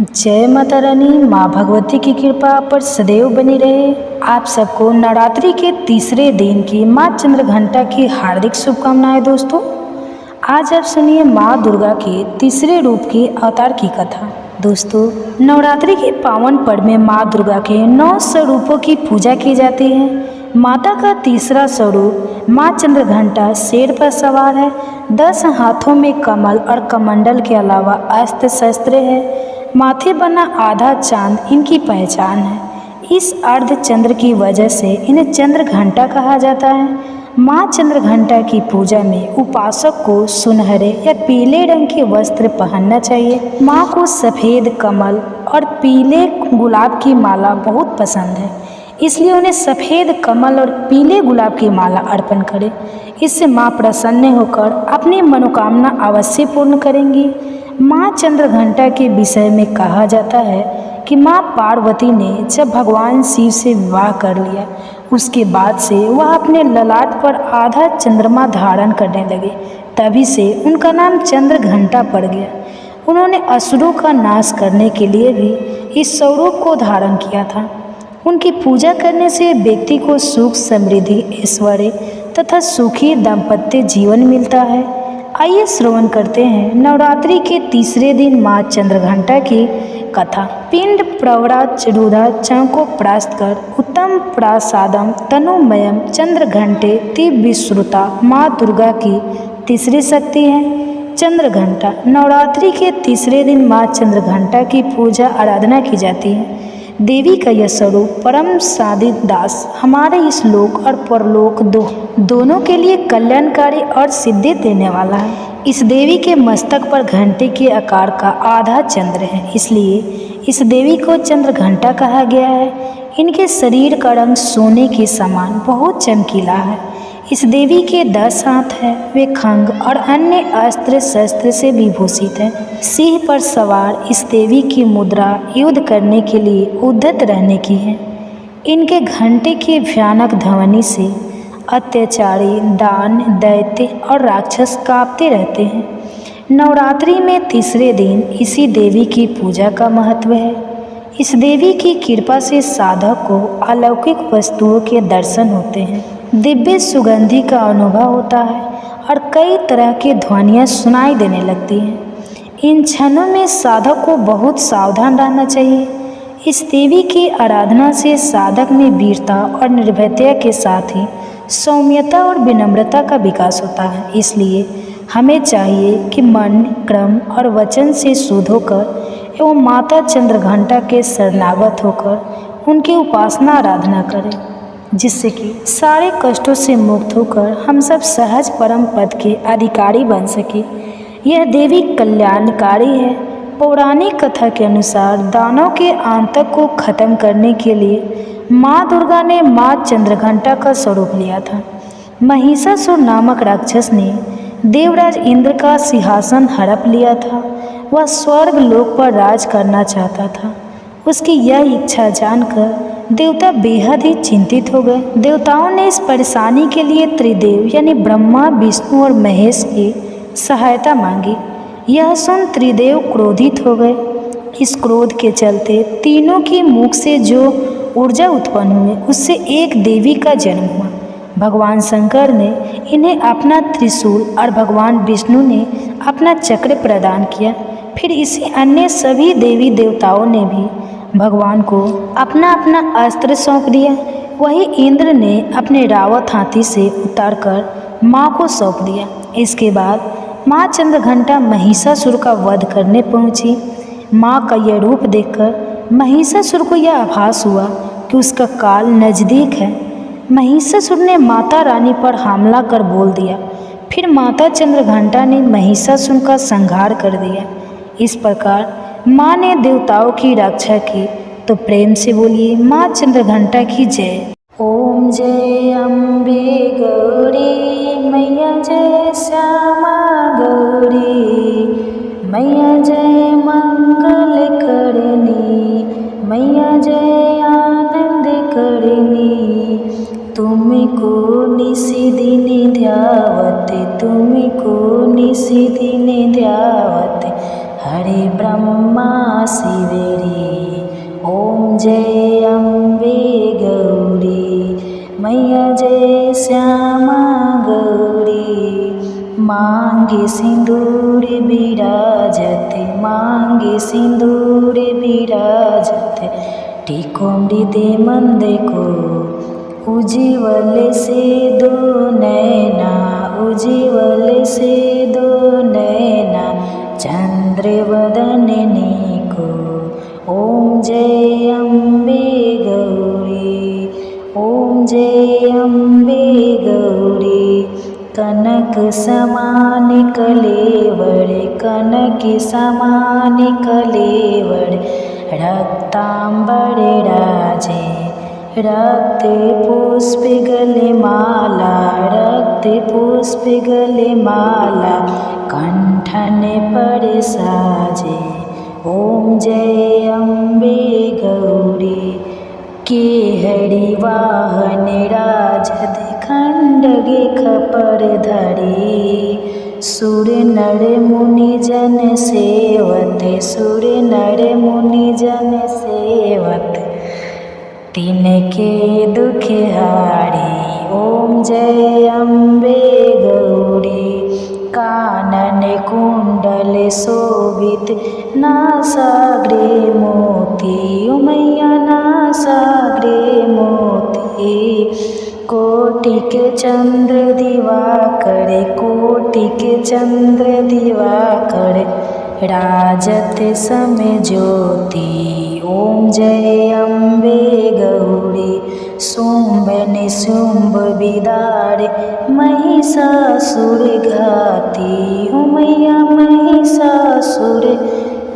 जय माता रानी। माँ भगवती की कृपा आप पर सदैव बनी रहे। आप सबको नवरात्रि के तीसरे दिन की माँ चंद्रघंटा की हार्दिक शुभकामनाएं। दोस्तों, आज आप सुनिए माँ दुर्गा के तीसरे रूप के अवतार की कथा। दोस्तों, नवरात्रि के पावन पर्व में माँ दुर्गा के 9 स्वरूपों की पूजा की जाती है। माता का तीसरा स्वरूप माँ चंद्रघंटा शेर पर सवार है। 10 हाथों में कमल और कमंडल के अलावा अस्त्र शस्त्र है। माथे बना आधा चांद इनकी पहचान है। इस अर्ध चंद्र की वजह से इन्हें चंद्रघंटा कहा जाता है। माँ चंद्रघंटा की पूजा में उपासक को सुनहरे या पीले रंग के वस्त्र पहनना चाहिए। माँ को सफ़ेद कमल और पीले गुलाब की माला बहुत पसंद है, इसलिए उन्हें सफ़ेद कमल और पीले गुलाब की माला अर्पण करें। इससे माँ प्रसन्न होकर अपनी मनोकामना अवश्य पूर्ण करेंगी। माँ चंद्रघंटा के विषय में कहा जाता है कि माँ पार्वती ने जब भगवान शिव से विवाह कर लिया, उसके बाद से वह अपने ललाट पर आधा चंद्रमा धारण करने लगे। तभी से उनका नाम चंद्रघंटा पड़ गया। उन्होंने असुरों का नाश करने के लिए भी इस स्वरूप को धारण किया था। उनकी पूजा करने से व्यक्ति को सुख, समृद्धि, ऐश्वर्य तथा सुखी दाम्पत्य जीवन मिलता है। आइए श्रवण करते हैं नवरात्रि के तीसरे दिन माँ चंद्रघंटा की कथा। पिंड प्रवरा चरुधा चंको प्रास्त कर उत्तम प्रासादम तनुमयम चंद्रघंटे तिविश्रुता माँ दुर्गा की तीसरी शक्ति है। चंद्रघंटा। नवरात्रि के तीसरे दिन माँ चंद्रघंटा की पूजा आराधना की जाती है। देवी का यह स्वरूप परम साधित दास हमारे इस लोक और परलोक दोनों के लिए कल्याणकारी और सिद्धि देने वाला है। इस देवी के मस्तक पर घंटे के आकार का आधा चंद्र है, इसलिए इस देवी को चंद्रघंटा कहा गया है। इनके शरीर का रंग सोने के समान बहुत चमकीला है। इस देवी के 10 हाथ है। वे खंग और अन्य अस्त्र शस्त्र से विभूषित है। सिंह पर सवार इस देवी की मुद्रा युद्ध करने के लिए उद्यत रहने की है। इनके घंटे की भयानक ध्वनि से अत्याचारी, दान, दैत्य और राक्षस कांपते रहते हैं। नवरात्रि में तीसरे दिन इसी देवी की पूजा का महत्व है। इस देवी की कृपा से साधक को अलौकिक वस्तुओं के दर्शन होते हैं, दिव्य सुगंधि का अनुभव होता है और कई तरह की ध्वनियाँ सुनाई देने लगती हैं। इन क्षणों में साधक को बहुत सावधान रहना चाहिए। इस देवी की आराधना से साधक में वीरता और निर्भयता के साथ ही सौम्यता और विनम्रता का विकास होता है। इसलिए हमें चाहिए कि मन, क्रम और वचन से शुद्ध होकर एवं माता चंद्रघंटा के शरणागत होकर उनकी उपासना आराधना करें, जिससे कि सारे कष्टों से मुक्त होकर हम सब सहज परम पद के अधिकारी बन सके। यह देवी कल्याणकारी है। पौराणिक कथा के अनुसार दानव के आतंक को खत्म करने के लिए माँ दुर्गा ने माँ चंद्रघंटा का स्वरूप लिया था। महिषासुर नामक राक्षस ने देवराज इंद्र का सिंहासन हड़प लिया था। वह स्वर्ग लोक पर राज करना चाहता था। उसकी यह इच्छा जानकर देवता बेहद ही चिंतित हो गए। देवताओं ने इस परेशानी के लिए त्रिदेव यानी ब्रह्मा, विष्णु और महेश की सहायता मांगी। यह सुन त्रिदेव क्रोधित हो गए। इस क्रोध के चलते तीनों के मुख से जो ऊर्जा उत्पन्न हुई, उससे एक देवी का जन्म हुआ। भगवान शंकर ने इन्हें अपना त्रिशूल और भगवान विष्णु ने अपना चक्र प्रदान किया। फिर इसी अन्य सभी देवी देवताओं ने भी भगवान को अपना अपना अस्त्र सौंप दिया। वही इंद्र ने अपने रावत हाथी से उतारकर माँ को सौंप दिया। इसके बाद माँ चंद्रघंटा महिषासुर का वध करने पहुँची। माँ का यह रूप देखकर महिषासुर को यह आभास हुआ कि उसका काल नज़दीक है। महिषासुर ने माता रानी पर हमला कर बोल दिया। फिर माता चंद्रघंटा ने महिषासुर का संहार कर दिया। इस प्रकार माँ ने देवताओं की रक्षा की। तो प्रेम से बोलिए माँ चंद्रघंटा की जय। ओम जय अम्बे गौरी मैया, जय श्यामा गौरी मैया, जय मंगल करनी मैया, जय आनंद करनी। तुमको निशिदिन ध्यावत, तुमको निशिदिन ध्यावत, हरे ब्रह्मा शिव जय अम्बे गौरी, मैया जय श्यामा गौरी। मांगे सिंदूर विराजत, मांगे सिंदूर विराजत, टीको मृदे मंद को उज्ज्वल से दो नैना, उज्ज्वल से दो नैना, चंद्रवदननी को। ओम जय अम्बे गौरी, ओम जय अम्बे गौरी। कनक समान कलेवर, कनक समान कलेवर, रक्तांबर राजे, रक्त पुष्प गले माला, रक्त पुष्प गले माला, कंठन पर साजे। ओम जय अम्बे गौरी। केहरि वाहन राजद खंडगे खपर धरी, सुर नर मुनि जन सेवत, सुर नर मुनि जन सेवत, तिनके दुख हारी। ओम जय अम्बे गौरी। कानन कुंडल शोभित, नासाग्रे मोती, मैया नासाग्रे मोती। कोटिक चंद्र दिवाकर, कोटिक चंद्र दिवाकर, राजत समय ज्योति। ओम जय अम्बे गौरी। शुंभ निशुंभ विदारे, महिषासुर घाती, मैया महिषासुर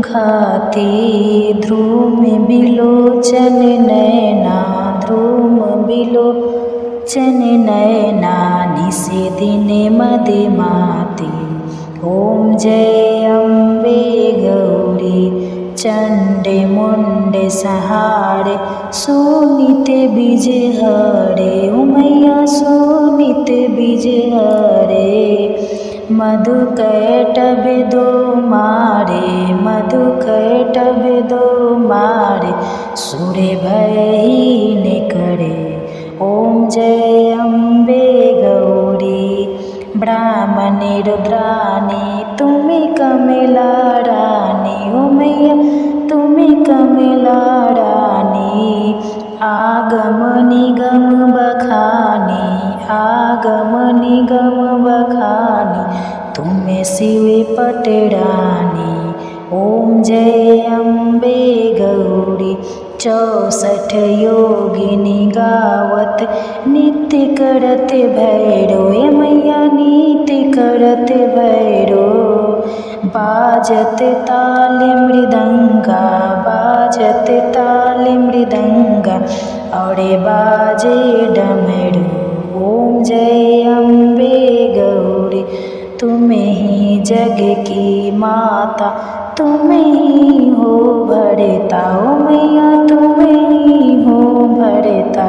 घाती। ध्रुम बिलोचन नैना, ध्रुम बिलोचन नैना, निशि दिन मदमाती। ओम जय अम्बे गौरी। चंड मुंड सहारे, सुनित बीज हरे, मैया सुनित बीज हरे। मधु कैटभ दो मारे, मधु कैटभ दो मारे, सुर भयहीन करे। ओम जय अम्बे गौरी। ब्राह्मण रुद्राणी, तुम्हें कमला रानी, ओ मैया तुम्हें कमला रानी। आगम निगम बखानी, आगम निगम बखानी, तुम्हें शिव पटरानी। ओम जय अम्बे गौरी। 64 योगिनी गावत, नित्य करत भैरो, मैया नित्य करत भैरो। बाजत ताल मृदंगा, बाजत ताल मृदंगा, और बाजे डमरू। ओम जय अम्बे गौरी। तुम्हें ही जग की माता, तुम्हें ही हो भरता, ओ मैया तुम्हें ही हो भरता।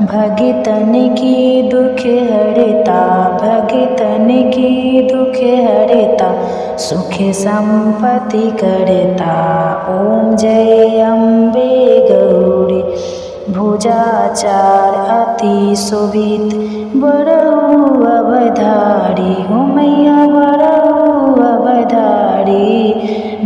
भगतन की दुख हरता, भगतन की दुख हरता, सुख संपत्ति करता। ओम जय अम्बे गौरी। भुजाचार अति शोभित, बड़ऊ अवधारी, हो मैया बड़ऊ अवधारी।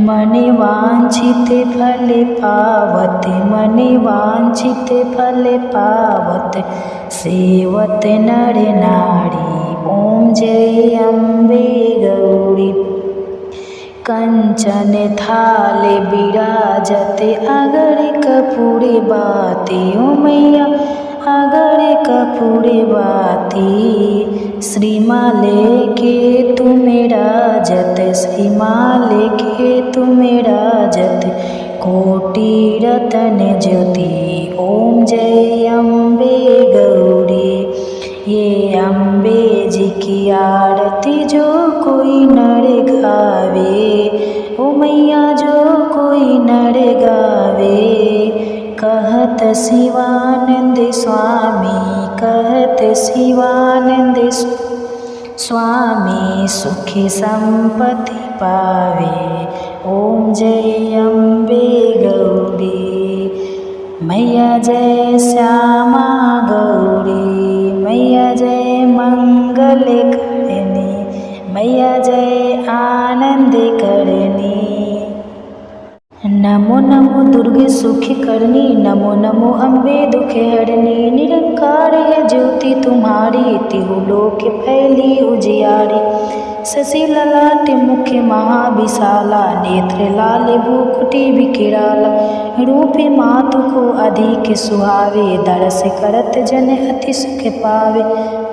मन वांछित फल पावत, मन वांछित फल पावत, सेवत नर नारी। ओम जय अम्बे गौरी। कंचन थाल विराजत, अगर कपूर बाती, ओ मैया अगर कपूर बाती। श्रीमाले के तुम राजत, श्रीमाले के तुम राजत, कोटि रतन ज्योति। ओम जय अम्बे गौरी। ये अम्बे जी की आरती जो कोई नर गावे, ओ मैया जो कोई नर गावे। कहत शिवानंद स्वामी, कहत शिवानंद स्वामी, सुख संपत्ति पावे। ओम जय अम्बे गौरी। मैया जय श्यामा गौरी, मैया जय मंगल करणी, मैया जय आनंद करणी। नमो नमो दुर्गे सुखी करनी, नमो नमो अम्बे दुखे हरनी। निरंकार है ज्योति तुम्हारी, तिहु लोक फैली उजियारी। शशि ललाट मुख महाविशाला, नेत्र लाल भूकुटी विकिराला। रूपे मातु को अधिक सुहावे, दरस करत जन अति सुख पावे।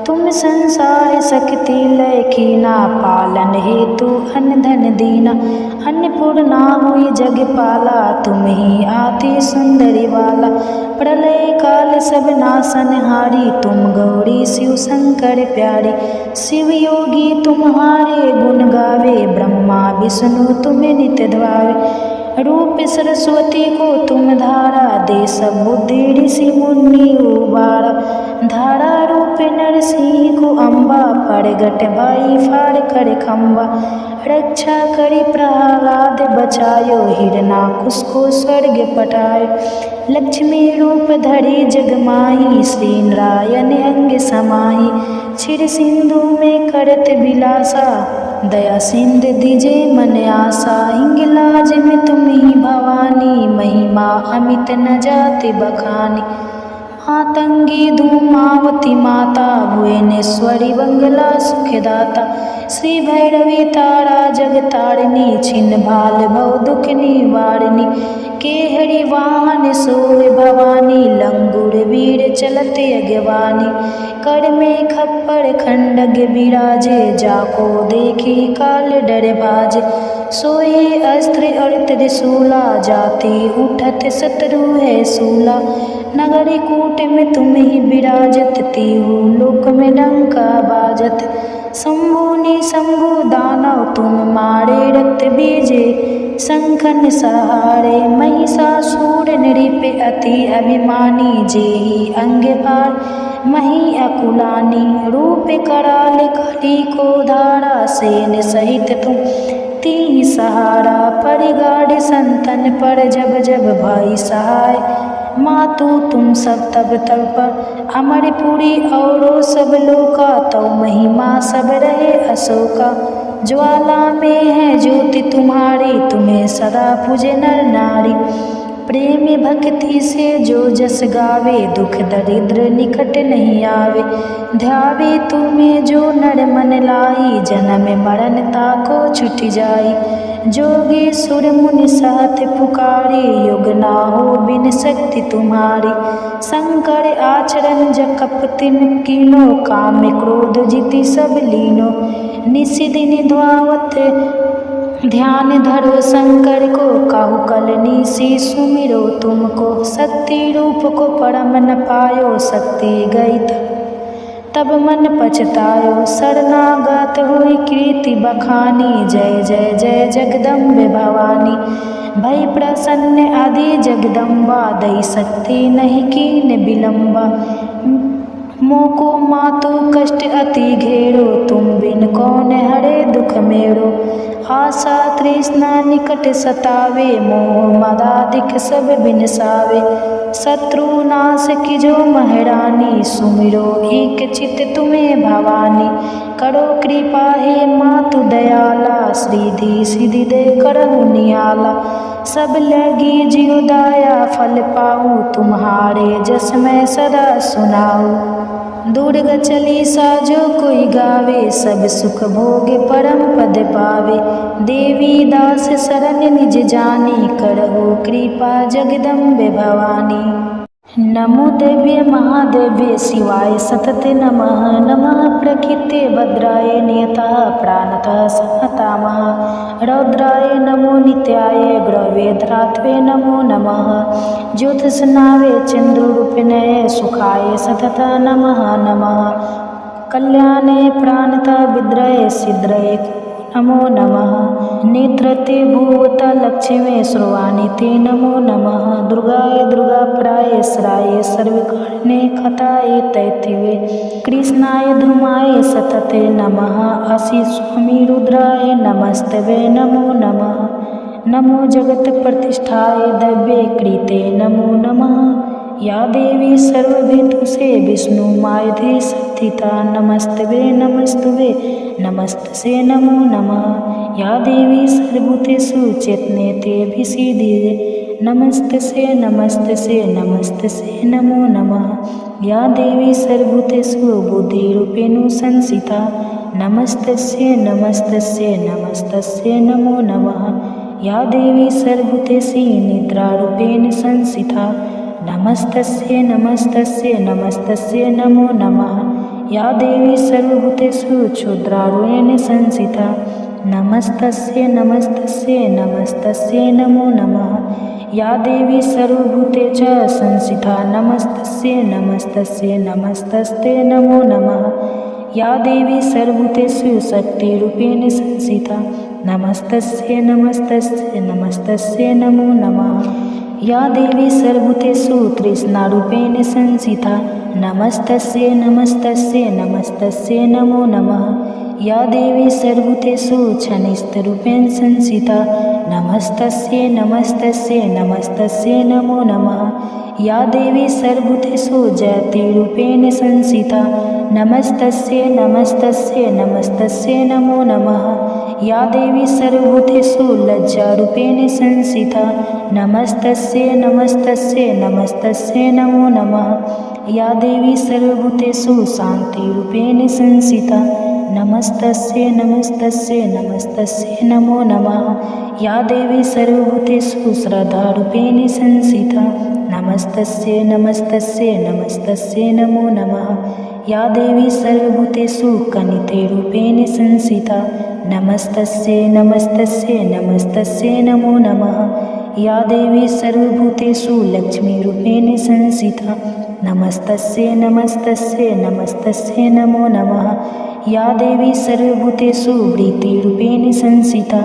तुम संसार सकति लय कीना, पालन हेतु अन्न धन दीना। अन्नपूर्णा हुई जग पाला, तुम ही आती सुंदरी वाला। प्रलय काल सब नासन हारी, तुम गौरी शिव शंकर प्यारी। शिव योगी तुम्हारे गुण गावे, ब्रह्मा विष्णु तुम्हें नित्य ध्यावे। रूप सरस्वती को तुम धारा, दे सब बुद्धि ऋषि मुनि उबारा। धारा रूप नरसिंह को अम्बा, प्रगट भाई फाड़ कर खम्बा। रक्षा करी प्रहलाद बचायो, हिरणाकुश को स्वर्ग पठायो। लक्ष्मी रूप धरी जगमाही, श्री नारायण अंग समाही। क्षीर सिंधु में करत विलासा, दया सिंधु दिजे मन आशा। हिंगलाज में तुम ही भवानी, महिमा अमित न जाति बखानी। मातंगी धूमावती माता, भुवनेश्वरी बंगला सुखदाता। श्री भैरवी तारा जगतारिणी, छिन्न भाल भव दुख निवारिणी। केहरी वाहन सोए भवानी, लंगूर वीर चलत अगवानी। कर में खप्पर खंडग विराजे, जाको देखी काल डर भाजे। सोए अस्त्र और त्रिशूला, जाति उठत शत्रु है सूला। नगरी कूट में तुम ही विराजत, तिहु लोक में डंका बाजत। शंभु निशंभु दानव तुम मारे, रक्त बीजे शंखन सहारे। महिषासुर नृप अति अभिमानी, जेहि अंग भार मही अकुलानी। रूप कराल कली को धारा, सेन सहित तुम तीहि सहारा। परिगाढ़ संतन पर जब जब भाई सहाय, मातु तुम सब तब तब पर। अमरपुरी औरो सब लोका, तव महिमा सब रहे अशोका। ज्वाला में है ज्योति तुम्हारी, तुम्हें सदा पूजे नर नारी। प्रेम भक्ति से जो जस गावे, दुख दरिद्र निकट नहीं आवे। ध्यावे तुम्हें जो नर मन लाई, जन्म मरण ताको छुट जाई। जोगी सुर मुनि साथ पुकारे, युग ना हो बिन शक्ति तुम्हारी। शंकर आचरण जकप तिन कीनो, काम क्रोध जिति सब लीनो। निशिदिन ध्यावत ध्यान धरो शंकर को, काहू कल निशि सुमिरो तुमको। शक्ति रूप को परम न पायो, शक्ति गई तब मन पछतायो। शरणागत हुई कीर्ति बखानी, जय जय जय जगदम्बे भवानी। भई प्रसन्न आदि जगदम्बा, दई शक्ति नहीं कीन विलम्बा। मोको मातु कष्ट अति घेरो, तुम बिन कौन हरे दुख मेरो। आशा तृष्णा निकट सतावे, मोह मदाधिक सब बिनसावे। शत्रु नाश कीजो महारानी, सुमिरो एक चित तुम्हें भवानी। करो कृपा हे मातु दयाला, श्रीधि सिद्धि दे करहु नियाला। सब लगी जियो दाया फल पाऊँ, तुम्हारे जस मैं सदा सुनाऊँ। दुर्गा चालीसा जो कोई गावे, सब सुख भोगे परम पद पावे। देवी दास शरण निज जानी, करहु कृपा जगदम्बे भवानी। नमो देव्ये महादेव्ये शिवाय सतते नमः। नमः प्रकृते भद्राय नियतः प्राणतः सनतामः। रौद्राय नमो नित्याय ग्रहवेधरात्वे नमो नमः। ज्योतिषनावे चंद्ररूपिणे सुखाय सतत नमः नमः। कल्याणे प्राणतः विद्रये सिद्रये नमो नमः। नेत्रते भूवत लक्ष्मी श्रवाणि ते नमो नमः। दुर्गाय दुर्गाप्राय सराय सर्वकारिणे खताय तैतिवे। कृष्णाय धूमाय सतते नमः। असि स्वामी रुद्राय नमस्तवे नमो नमः। नमो जगत प्रतिष्ठाय दव्ये कृते नमो नमः। या देवी सर्वभूतेषु विष्णुमायुधे स्थिता नमस्तवे नमस्तवे नमस्तसे नमो नमः। या देवी सर्वभूतेषु चेतनेते विसीदे नमस्तसे नमस्तसे नमस्तसे नमो नमः। या देवी सर्वभूतेषु बुद्धिरूपेण संस्थिता नमस्तस्यै नमस्तस्यै नमस्तस्यै नमो नमः। या देवी सर्वभूतेषु निद्रारूपेण संस्थिता नमस्तस्यै नमस्तस्यै नमस्तस्यै नमो नमः। या देवी सर्वभूतेषु क्षुद्रारूपेण संस्थिता नमस्तस्यै नमस्तस्यै नमस्तस्यै नमो नमः। या देवी सर्वभूतेषु संस्थिता नमस्तस्यै नमस्तस्यै नमस्तस्ते नमो नमः। या देवी सर्वभूतेषु शक्तिरूपेण संस्थिता नमस्तस्यै नमस्तस्यै नमस्तस्यै नमो नमः। या देवी सर्वभूतेषु तृष्णारूपेण संस्थिता नमस्तस्यै नमस्तस्यै नमस्तस्यै नमो नमः। या देवी सर्वभूतेषु क्षणिकरूपेण संस्थिता नमस्तस्यै नमस्तस्यै नमस्तस्यै नमो नमः। या देवी सर्वभूतेषु जयतिरूपेण संस्थिता नमस्तस्यै नमस्तस्यै नमस्तस्यै नमो नमः। या देवी सर्वभूतेषु लज्जारूपेण संस्थिता नमस्तस्यै नमस्तस्यै नमस्तस्यै नमो नमः। या देवी सर्वभूतेषु शान्तिरूपेण संस्थिता नमस्तस्यै नमस्तस्यै नमस्तस्यै नमो नमः। या देवी सर्वभूतेषु श्रद्धारूपेण संस्थिता नमस्तस्यै नमस्तस्यै नमस्तस्यै नमो नमः। या देवी सर्वभूतेषु कनितेरूपेण संस्थिता नमस्तस्यै नमस्तस्यै नमस्तस्यै नमो नमः। या देवी सर्वभूतेषु लक्ष्मीरूपेण संस्थिता नमस्तस्यै नमस्तस्यै नमस्तस्यै नमो नमः। या देवी सर्वभूतेषु वृत्तिरूपेण संस्थिता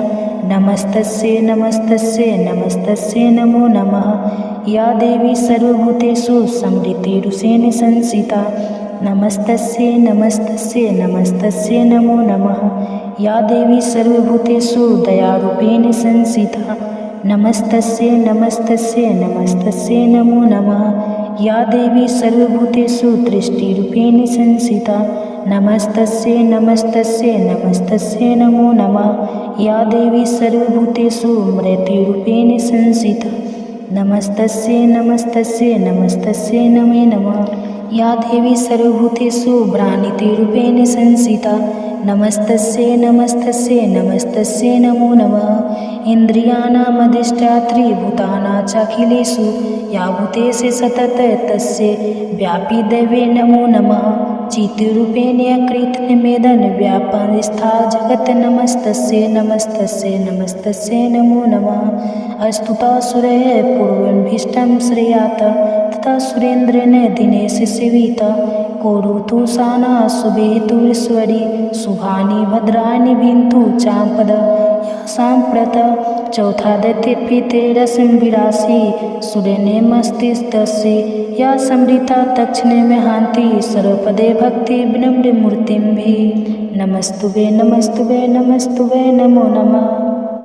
नमस्तस्यै नमस्तस्यै नमस्तस्यै नमो नमः। या देवी सर्वभूतेषु समृद्धिरूपेण संस्थिता नमस्तस्यै नमस्तस्यै नमस्तस्यै नमो नमः। या देवी सर्वभूतेषु दयारूपेण संस्थिता नमस्तस्यै नमस्तस्यै नमस्तस्यै नमो नमः। या देवी सर्वभूतेषु दृष्टिरूपेण संस्थिता नमस्तस्यै नमस्तस्यै नमस्तस्यै नमो नमः। या देवी सर्वभूतेषु मृत्युरूपेण संस्थिता नमस्तस्यै नमस्तस्यै नमस्तस्यै नमे नमः। या देवी सर्वभूतेषु भ्रान्तिरूपेण संस्थिता नमस्तस्यै नमस्तस्यै नमस्तस्यै नमो नमः। इन्द्रियाणामधिष्ठात्री भूतानां चाखिलेषु या भूतेषु सततं तस्यै व्यापिदेवे नमो नमः। चित्रूपेण कृतनिवेदन व्यापनस्था जगत् नमस्तस्यै नमस्तस्यै नमस्तस्यै नमो नमः। स्तुतासुरैः पूर्वमभीष्टं श्रेयात् तथा सुरेन्द्रेण दिनेश सेविता करोतु साना शुभेतुरीश्वरी शुभानि भद्राणि भिन्तु चापद या साम्प्रत चौथादित्यपीतेरसं विरासि सूर्यनेमस्तिस्तस्य या समृता दक्षिणे में हान्ति सर्वपदे भक्ति विनम्र मूर्तिं भी नमस्तुभे नमस्तुभे नमस्तुभे नमो नमः।